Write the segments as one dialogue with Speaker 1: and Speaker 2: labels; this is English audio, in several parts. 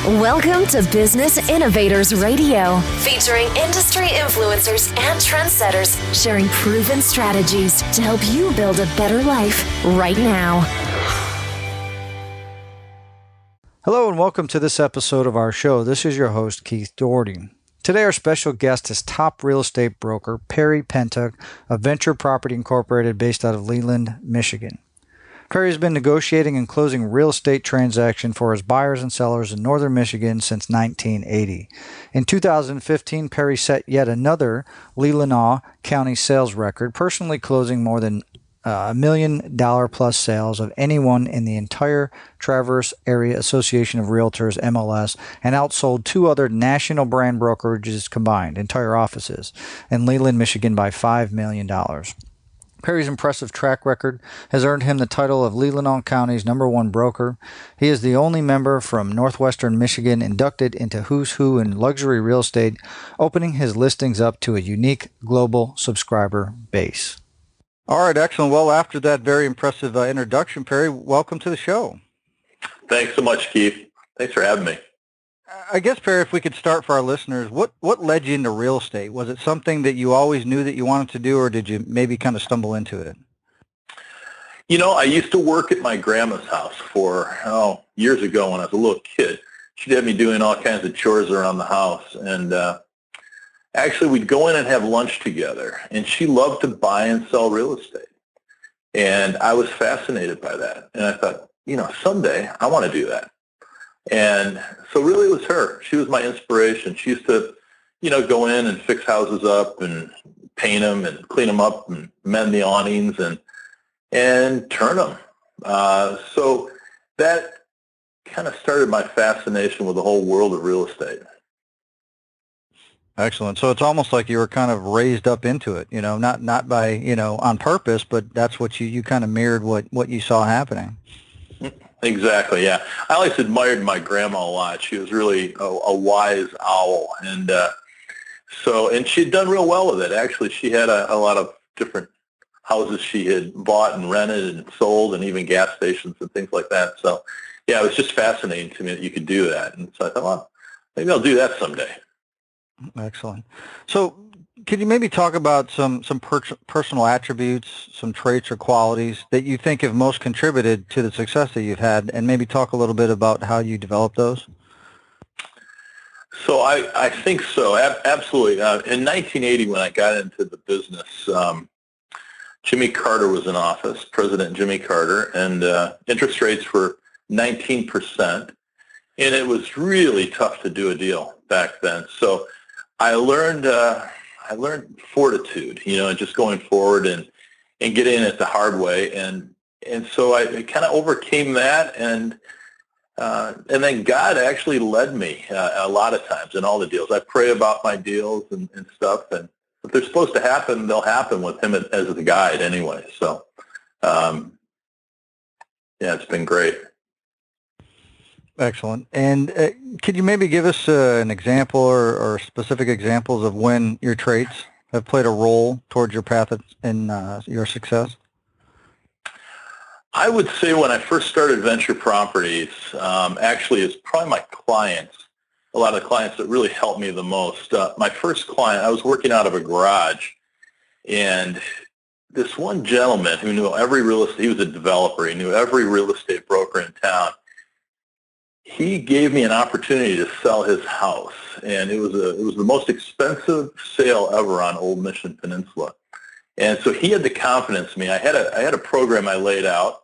Speaker 1: Welcome to Business Innovators Radio, featuring industry influencers and trendsetters sharing proven strategies to help you build a better life right now.
Speaker 2: Hello and welcome to this episode of our show. This is your host, Keith Doherty. Today our special guest is top real estate broker Perry Pentiuk of Venture Property Incorporated based out of Leland, Michigan. Perry has been negotiating and closing real estate transactions for his buyers and sellers in northern Michigan since 1980. In 2015, Perry set yet another Leelanau County sales record, personally closing more than $1 million plus sales of anyone in the entire Traverse Area Association of Realtors, MLS, and outsold two other national brand brokerages combined, entire offices, in Leland, Michigan by $5 million. Perry's impressive track record has earned him the title of Leelanau County's #1 broker. He is the only member from northwestern Michigan inducted into Who's Who in luxury real estate, opening his listings up to a unique global subscriber base. All right, excellent. Well, after that very impressive introduction, Perry, welcome to the show.
Speaker 3: Thanks so much, Keith. Thanks for having me.
Speaker 2: I guess, Perry, if we could start for our listeners, what led you into real estate? Was it something that you always knew that you wanted to do, or did you maybe kind of stumble into it?
Speaker 3: You know, I used to work at my grandma's house for, years ago when I was a little kid. She'd have me doing all kinds of chores around the house. And actually, we'd go in and have lunch together. And she loved to buy and sell real estate. And I was fascinated by that. And I thought, someday I want to do that. And so really it was her. She was my inspiration. She used to, go in and fix houses up and paint them and clean them up and mend the awnings and turn them. So that kind of started my fascination with the whole world of real estate.
Speaker 2: Excellent. So it's almost like you were kind of raised up into it, not by, on purpose, but that's what you kind of mirrored what you saw happening.
Speaker 3: Exactly, yeah. I always admired my grandma a lot. She was really a wise owl. And and she'd done real well with it. Actually, she had a lot of different houses she had bought and rented and sold, and even gas stations and things like that. So, yeah, it was just fascinating to me that you could do that. And so I thought, well, maybe I'll do that someday.
Speaker 2: Excellent. So could you maybe talk about some personal attributes, some traits or qualities that you think have most contributed to the success that you've had, and maybe talk a little bit about how you developed those?
Speaker 3: So I think so, absolutely. In 1980, when I got into the business, Jimmy Carter was in office, President Jimmy Carter, and interest rates were 19%, and it was really tough to do a deal back then. So I learned fortitude, and just going forward and getting in it the hard way. And so I kind of overcame that. And then God actually led me a lot of times in all the deals. I pray about my deals and stuff. And if they're supposed to happen, they'll happen with him as the guide anyway. So, it's been great.
Speaker 2: Excellent. And could you maybe give us an example or specific examples of when your traits have played a role towards your path in your success?
Speaker 3: I would say when I first started Venture Properties, actually it's probably my clients, a lot of the clients that really helped me the most. My first client, I was working out of a garage, and this one gentleman who knew every real estate, he was a developer, he knew every real estate broker in town. He gave me an opportunity to sell his house, and it was the most expensive sale ever on Old Mission Peninsula. And so he had the confidence in me. I had a program I laid out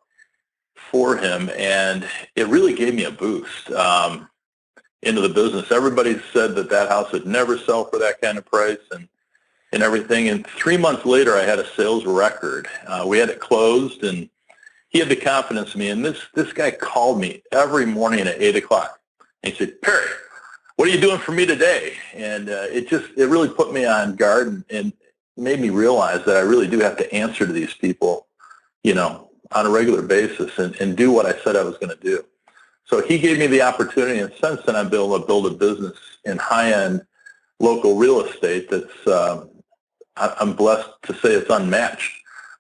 Speaker 3: for him, and it really gave me a boost into the business. Everybody said that house would never sell for that kind of price and everything. And 3 months later, I had a sales record. We had it closed, and he had the confidence in me, and this guy called me every morning at 8 o'clock. And he said, "Perry, what are you doing for me today?" And it really put me on guard and made me realize that I really do have to answer to these people, on a regular basis and do what I said I was going to do. So he gave me the opportunity, and since then I've been able to build a business in high-end local real estate that's, I'm blessed to say it's unmatched.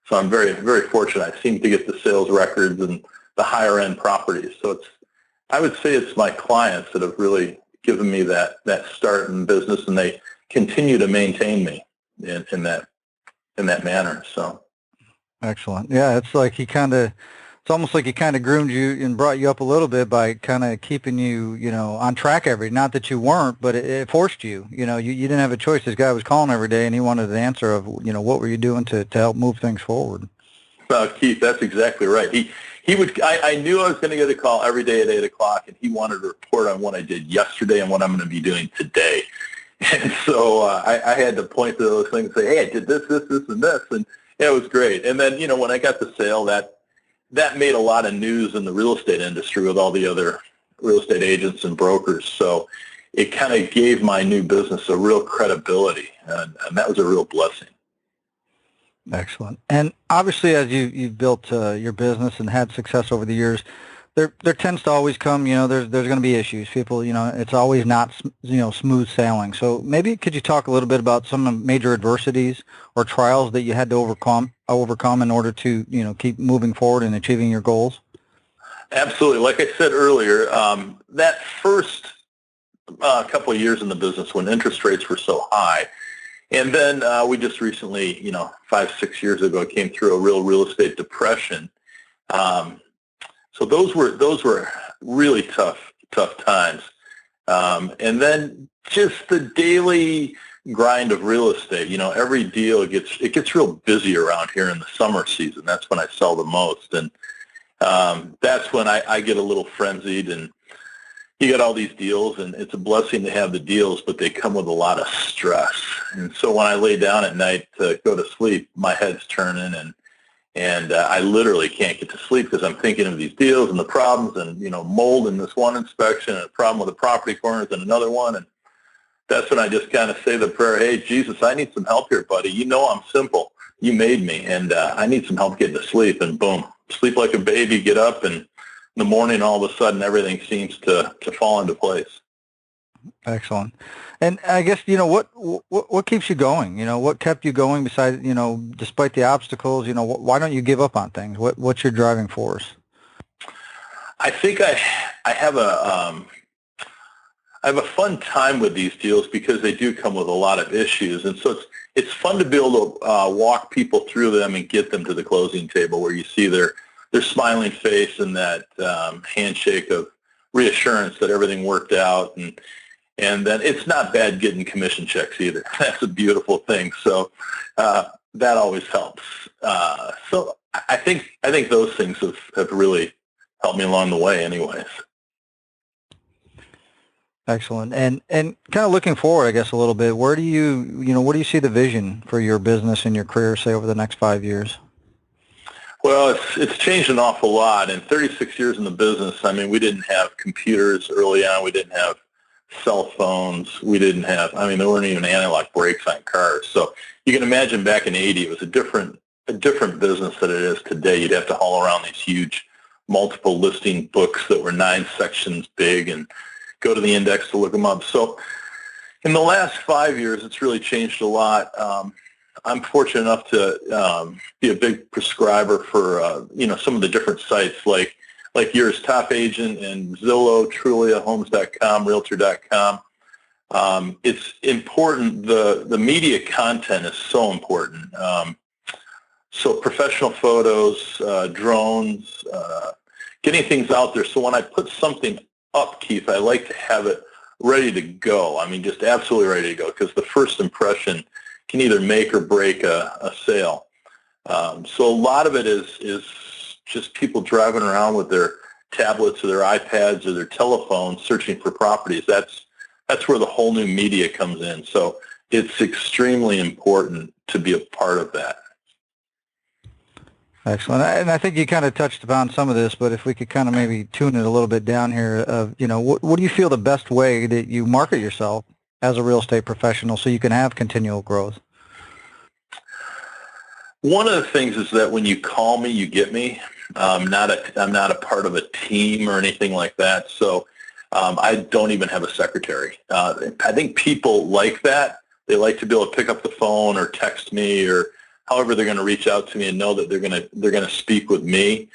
Speaker 3: So I'm very, very fortunate. I seem to get the sales records and the higher end properties. So I would say it's my clients that have really given me that start in business, and they continue to maintain me in that manner. So
Speaker 2: Excellent. Yeah, it's almost like he kind of groomed you and brought you up a little bit by kind of keeping you, on track not that you weren't, but it forced you. You didn't have a choice. This guy was calling every day, and he wanted an answer of, what were you doing to help move things forward?
Speaker 3: Keith, that's exactly right. He would. I knew I was going to get a call every day at 8:00, and he wanted to report on what I did yesterday and what I'm going to be doing today. And so I had to point to those things and say, hey, I did this, and this, and yeah, it was great. And then when I got the sale, that made a lot of news in the real estate industry with all the other real estate agents and brokers. So it kind of gave my new business a real credibility, and that was a real blessing.
Speaker 2: Excellent. And obviously, as you've built your business and had success over the years, there tends to always come, there's going to be issues. People, it's always not, smooth sailing. So maybe could you talk a little bit about some of the major adversities or trials that you had to overcome in order to, keep moving forward and achieving your goals?
Speaker 3: Absolutely. Like I said earlier, that first couple of years in the business when interest rates were so high, and then we just recently, 5-6 years ago, came through a real estate depression. So those were really tough times. And then just the daily grind of real estate. Every deal gets real busy around here in the summer season. That's when I sell the most, and that's when I get a little frenzied. And you got all these deals, and it's a blessing to have the deals, but they come with a lot of stress. And so when I lay down at night to go to sleep, my head's turning, and I literally can't get to sleep because I'm thinking of these deals and the problems, and mold in this one inspection, and a problem with the property corners and another one. And that's when I just kind of say the prayer, hey, Jesus, I need some help here, buddy. I'm simple. You made me, and I need some help getting to sleep. And boom, sleep like a baby, get up, and in the morning, all of a sudden, everything seems to fall into place.
Speaker 2: Excellent. And I guess, what keeps you going? What kept you going besides, despite the obstacles, why don't you give up on things? What's your driving force?
Speaker 3: I think I have a fun time with these deals because they do come with a lot of issues. And so it's fun to be able to walk people through them and get them to the closing table where you see their smiling face and that handshake of reassurance that everything worked out, and then it's not bad getting commission checks either. That's a beautiful thing. So that always helps. So I think those things have really helped me along the way, anyways.
Speaker 2: Excellent. And kind of looking forward, I guess, a little bit. Where do you see the vision for your business and your career, say, over the next 5 years?
Speaker 3: Well, it's changed an awful lot. In 36 years in the business, we didn't have computers early on. We didn't have cell phones. We didn't have, there weren't even analog brakes on cars. So you can imagine back in '80, it was a different business than it is today. You'd have to haul around these huge multiple listing books that were 9 sections big and go to the index to look them up. So in the last 5 years, it's really changed a lot. I'm fortunate enough to be a big prescriber for some of the different sites like yours, Top Agent, and Zillow, Trulia, Homes.com, Realtor.com. It's important. The media content is so important. So professional photos, drones, getting things out there. So when I put something up, Keith, I like to have it ready to go. Just absolutely ready to go, because the first impression can either make or break a sale. So a lot of it is just people driving around with their tablets or their iPads or their telephones searching for properties. That's where the whole new media comes in. So it's extremely important to be a part of that.
Speaker 2: Excellent. And I think you kind of touched upon some of this, but if we could kind of maybe tune it a little bit down here, what do you feel the best way that you market yourself as a real estate professional so you can have continual growth?
Speaker 3: One of the things is that when you call me, you get me. I'm not a part of a team or anything like that, so I don't even have a secretary. I think people like that. They like to be able to pick up the phone or text me or however they're going to reach out to me and know that they're going to speak with me.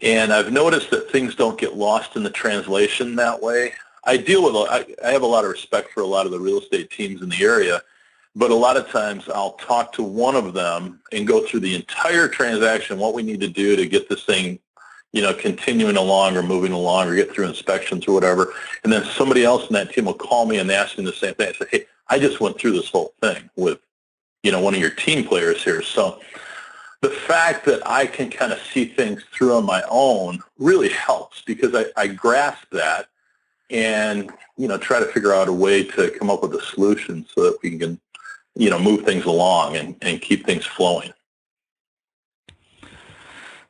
Speaker 3: And I've noticed that things don't get lost in the translation that way. I have a lot of respect for a lot of the real estate teams in the area, but a lot of times I'll talk to one of them and go through the entire transaction, what we need to do to get this thing, continuing along or moving along or get through inspections or whatever. And then somebody else in that team will call me and ask me the same thing. I say, hey, I just went through this whole thing with, one of your team players here. So the fact that I can kind of see things through on my own really helps because I grasp that and, try to figure out a way to come up with a solution so that we can, move things along and keep things flowing.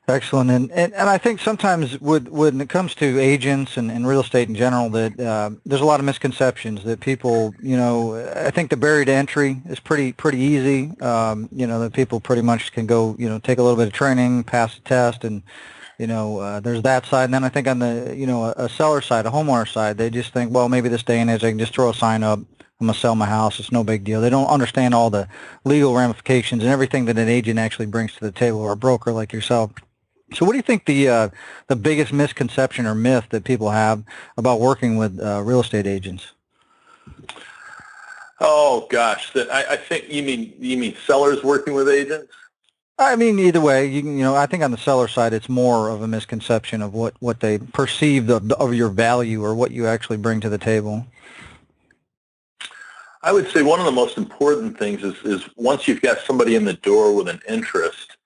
Speaker 2: Excellent. And I think sometimes when it comes to agents and real estate in general, that there's a lot of misconceptions that people, I think the barrier to entry is pretty easy. That people pretty much can go, take a little bit of training, pass the test, and, there's that side. And then I think on the, a seller side, a homeowner side, they just think, well, maybe this day and age I can just throw a sign up. I'm going to sell my house. It's no big deal. They don't understand all the legal ramifications and everything that an agent actually brings to the table, or a broker like yourself. So what do you think the biggest misconception or myth that people have about working with real estate agents?
Speaker 3: Oh gosh, I think you mean sellers working with agents?
Speaker 2: I mean, either way, I think on the seller side, it's more of a misconception of what they perceive of your value or what you actually bring to the table.
Speaker 3: I would say one of the most important things is once you've got somebody in the door with an interest,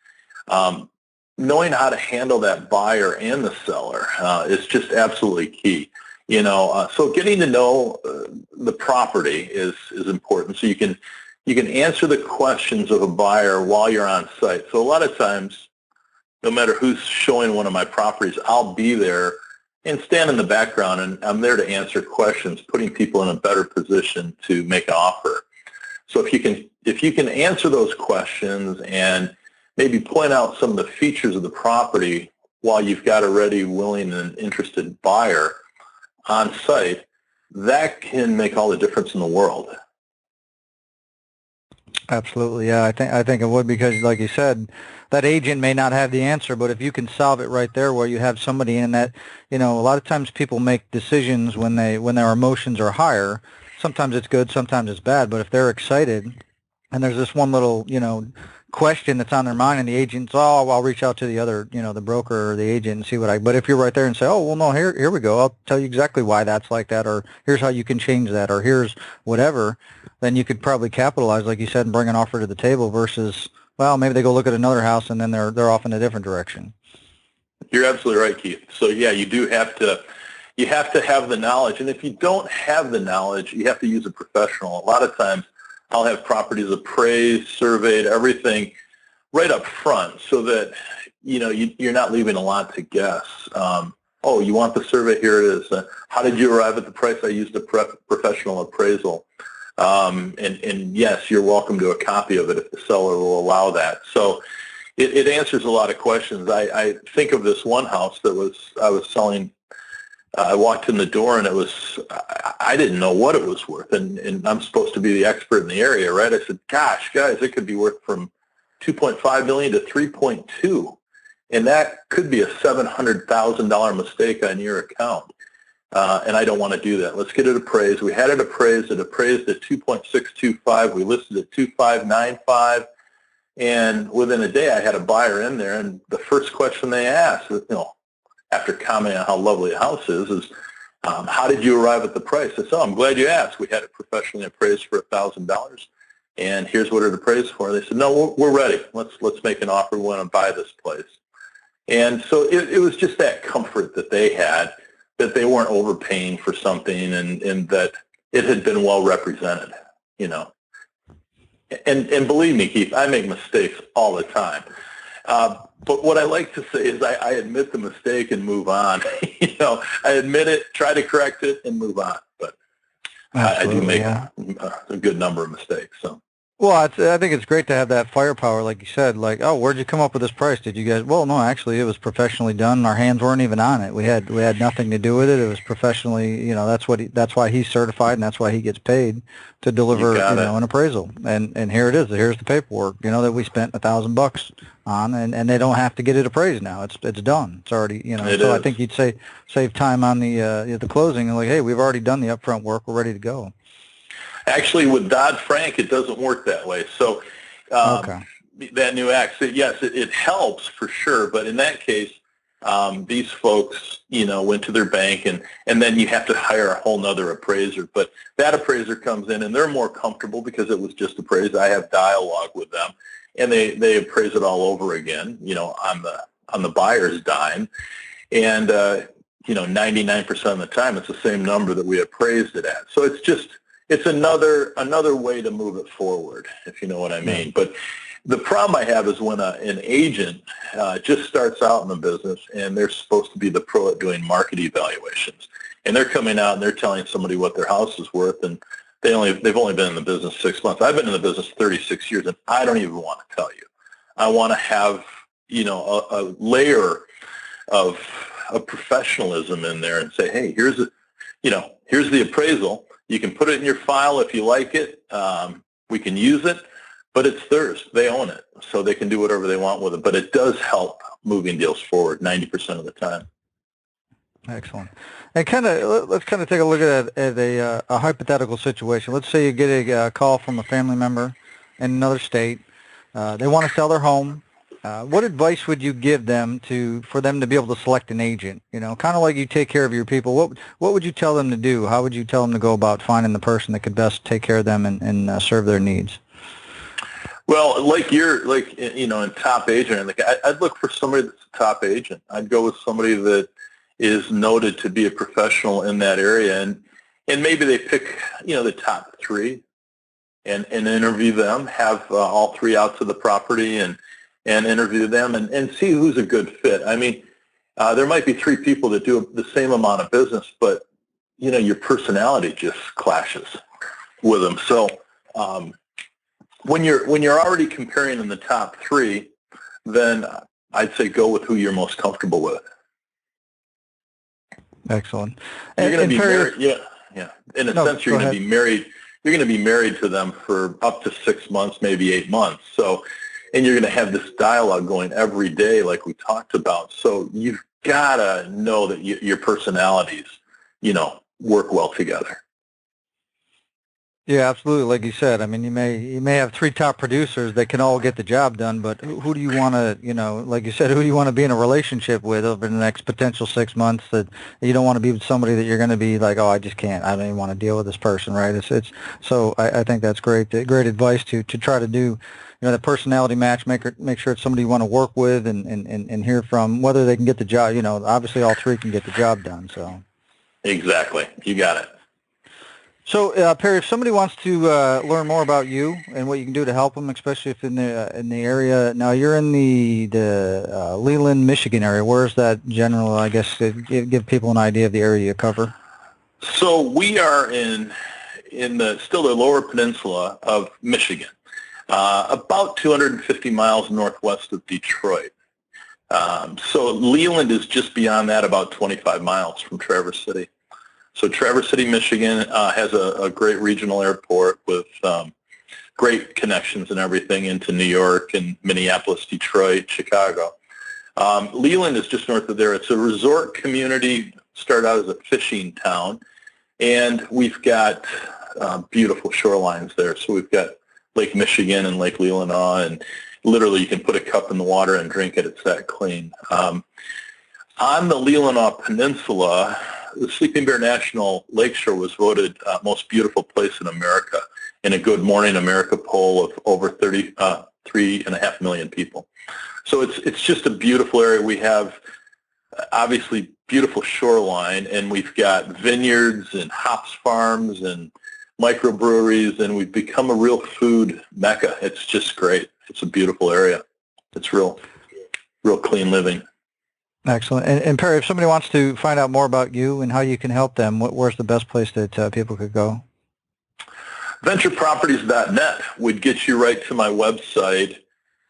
Speaker 3: knowing how to handle that buyer and the seller is just absolutely key. So getting to know the property is important. So you can answer the questions of a buyer while you're on site. So a lot of times, no matter who's showing one of my properties, I'll be there and stand in the background, and I'm there to answer questions, putting people in a better position to make an offer. So if you can answer those questions and maybe point out some of the features of the property while you've got a ready, willing, and interested buyer on site, that can make all the difference in the world.
Speaker 2: Absolutely, yeah. I think it would, because, like you said, that agent may not have the answer, but if you can solve it right there, where you have somebody in that, a lot of times people make decisions when their emotions are higher. Sometimes it's good, sometimes it's bad. But if they're excited, and there's this one little, question that's on their mind, and the agent's, I'll reach out to the other, the broker or the agent and see what but if you're right there and say, oh, well, no, here we go, I'll tell you exactly why that's like that, or here's how you can change that, or here's whatever, then you could probably capitalize, like you said, and bring an offer to the table versus, well, maybe they go look at another house and then they're off in a different direction.
Speaker 3: You're absolutely right, Keith. So yeah, you have to have the knowledge, and if you don't have the knowledge, you have to use a professional. A lot of times I'll have properties appraised, surveyed, everything right up front, so that you're not leaving a lot to guess. You want the survey? Here it is. How did you arrive at the price? I used a professional appraisal. And yes, you're welcome to a copy of it if the seller will allow that. So it answers a lot of questions. I think of this one house that I was selling. I walked in the door and I didn't know what it was worth, and I'm supposed to be the expert in the area, right? I said, gosh, guys, it could be worth from $2.5 million to $3.2, and that could be a $700,000 mistake on your account, and I don't want to do that. Let's get it appraised. We had it appraised. It appraised at 2.625. We listed at 2.595, and within a day I had a buyer in there, and the first question they asked was, after commenting on how lovely the house is how did you arrive at the price? I said, I'm glad you asked. We had it professionally appraised for $1,000, and here's what it appraised for. They said, no, we're ready. Let's make an offer. We want to buy this place. And so it was just that comfort that they had, that they weren't overpaying for something, and that it had been well represented, And believe me, Keith, I make mistakes all the time. But what I like to say is I admit the mistake and move on. I admit it, try to correct it, and move on. But I do make a good number of mistakes. So.
Speaker 2: Well, I think it's great to have that firepower, like you said. Like, oh, where'd you come up with this price? Did you guys? Well, no, actually, it was professionally done. Our hands weren't even on it. We had nothing to do with it. It was professionally. That's why he's certified, and that's why he gets paid to
Speaker 3: You
Speaker 2: deliver,
Speaker 3: got it.
Speaker 2: an appraisal. And here it is. Here's the paperwork. That we spent $1,000 on, and they don't have to get it appraised now. It's done. It's already.
Speaker 3: It
Speaker 2: So I
Speaker 3: is.
Speaker 2: think you'd save time on the closing, and like, hey, we've already done the upfront work. We're ready to go.
Speaker 3: Actually, with Dodd-Frank, it doesn't work that way. So
Speaker 2: Okay.
Speaker 3: that new act, yes, it helps for sure. But in that case, these folks, went to their bank, and then you have to hire a whole nother appraiser. But that appraiser comes in, and they're more comfortable because it was just appraised. I have dialogue with them, and they appraise it all over again, on the buyer's dime. And 99% of the time, it's the same number that we appraised it at. So it's another way to move it forward, if you know what I mean. But the problem I have is when an agent just starts out in the business and they're supposed to be the pro at doing market evaluations, and they're coming out and they're telling somebody what their house is worth, and they've only been in the business 6 months. I've been in the business 36 years, and I don't even want to tell you. I want to have a layer of professionalism in there and say, hey, here's the appraisal. You can put it in your file if you like it. We can use it, but it's theirs. They own it, so they can do whatever they want with it. But it does help moving deals forward 90% of the time.
Speaker 2: Excellent. And let's take a look at a hypothetical situation. Let's say you get a call from a family member in another state. They want to sell their home. What advice would you give them for them to be able to select an agent? Kind of like you take care of your people. What would you tell them to do? How would you tell them to go about finding the person that could best take care of them and serve their needs?
Speaker 3: Well, in top agent, I'd look for somebody that's a top agent. I'd go with somebody that is noted to be a professional in that area, and maybe they pick the top three and interview them. Have all three out to the property and interview them and see who's a good fit. I mean, there might be three people that do the same amount of business, but your personality just clashes with them. So when you're already comparing in the top three, then I'd say go with who you're most comfortable with.
Speaker 2: Excellent.
Speaker 3: You're going to be married. Yeah. In a sense, you're going to be married. You're going to be married to them for up to 6 months, maybe 8 months. So. And you're going to have this dialogue going every day like we talked about. So you've got to know that your personalities, work well together.
Speaker 2: Yeah, absolutely. Like you said, I mean, you may have three top producers that can all get the job done, but who do you want to, like you said, who do you want to be in a relationship with over the next potential 6 months? That you don't want to be with somebody that you're going to be like, oh, I just can't. I don't even want to deal with this person, right? So I think that's great advice to try to do. The personality matchmaker, make sure it's somebody you want to work with and hear from, whether they can get the job. Obviously all three can get the job done. So
Speaker 3: exactly, you got it.
Speaker 2: So Perry, if somebody wants to learn more about you and what you can do to help them, especially if in the area. Now you're in the Leland, Michigan area. Where's that general? I guess give people an idea of the area you cover.
Speaker 3: So we are in still the lower peninsula of Michigan. About 250 miles northwest of Detroit. So Leland is just beyond that, about 25 miles from Traverse City. So Traverse City, Michigan has a great regional airport with great connections and everything into New York and Minneapolis, Detroit, Chicago. Leland is just north of there. It's a resort community, started out as a fishing town, and we've got beautiful shorelines there. So we've got Lake Michigan and Lake Leelanau, and literally you can put a cup in the water and drink it. It's that clean. On the Leelanau Peninsula, the Sleeping Bear National Lakeshore was voted most beautiful place in America in a Good Morning America poll of over 3.5 million people. So it's just a beautiful area. We have obviously beautiful shoreline, and we've got vineyards and hops farms and microbreweries, and we've become a real food mecca. It's just great. It's a beautiful area. It's real clean living.
Speaker 2: Excellent. And Perry, if somebody wants to find out more about you and how you can help them, where's the best place that people could go?
Speaker 3: Ventureproperties.net would get you right to my website,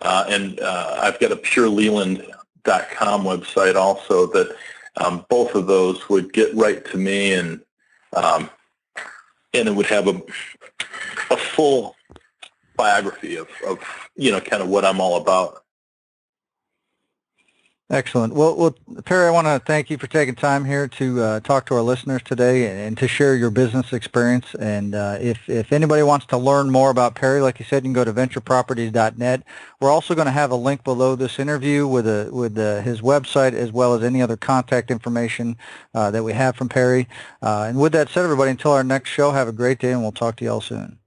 Speaker 3: and I've got a pureleland.com website also that both of those would get right to me, and it would have a full biography of kind of what I'm all about.
Speaker 2: Excellent. Well, Perry, I want to thank you for taking time here to talk to our listeners today and to share your business experience. And if anybody wants to learn more about Perry, like you said, you can go to ventureproperties.net. We're also going to have a link below this interview with his website, as well as any other contact information that we have from Perry. And with that said, everybody, until our next show, have a great day, and we'll talk to you all soon.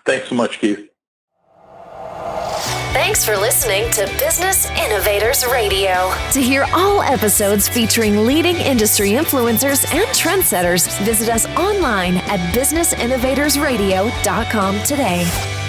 Speaker 3: Thanks so much, Keith.
Speaker 1: Thanks for listening to Business Innovators Radio. To hear all episodes featuring leading industry influencers and trendsetters, visit us online at businessinnovatorsradio.com today.